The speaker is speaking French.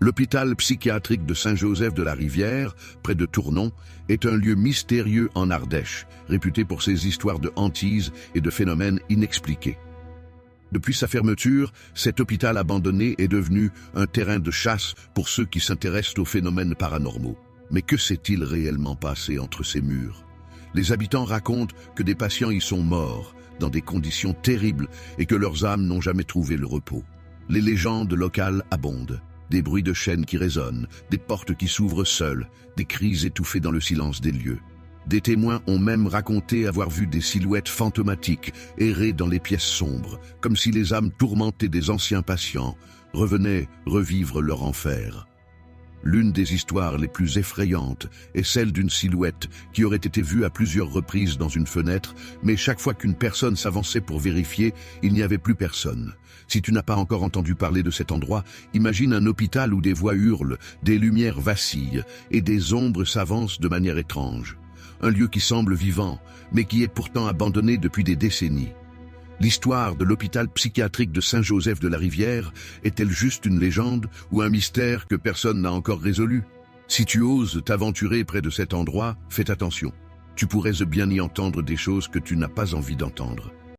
L'hôpital psychiatrique de Saint-Joseph de la Rivière, près de Tournon, est un lieu mystérieux en Ardèche, réputé pour ses histoires de hantises et de phénomènes inexpliqués. Depuis sa fermeture, cet hôpital abandonné est devenu un terrain de chasse pour ceux qui s'intéressent aux phénomènes paranormaux. Mais que s'est-il réellement passé entre ces murs? Les habitants racontent que des patients y sont morts, dans des conditions terribles, et que leurs âmes n'ont jamais trouvé le repos. Les légendes locales abondent. Des bruits de chaînes qui résonnent, des portes qui s'ouvrent seules, des cris étouffés dans le silence des lieux. Des témoins ont même raconté avoir vu des silhouettes fantomatiques errer dans les pièces sombres, comme si les âmes tourmentées des anciens patients revenaient revivre leur enfer. L'une des histoires les plus effrayantes est celle d'une silhouette qui aurait été vue à plusieurs reprises dans une fenêtre, mais chaque fois qu'une personne s'avançait pour vérifier, il n'y avait plus personne. Si tu n'as pas encore entendu parler de cet endroit, imagine un hôpital où des voix hurlent, des lumières vacillent et des ombres s'avancent de manière étrange. Un lieu qui semble vivant, mais qui est pourtant abandonné depuis des décennies. L'histoire de l'hôpital psychiatrique de Saint-Joseph de la Rivière est-elle juste une légende ou un mystère que personne n'a encore résolu? Si tu oses t'aventurer près de cet endroit, fais attention. Tu pourrais bien y entendre des choses que tu n'as pas envie d'entendre.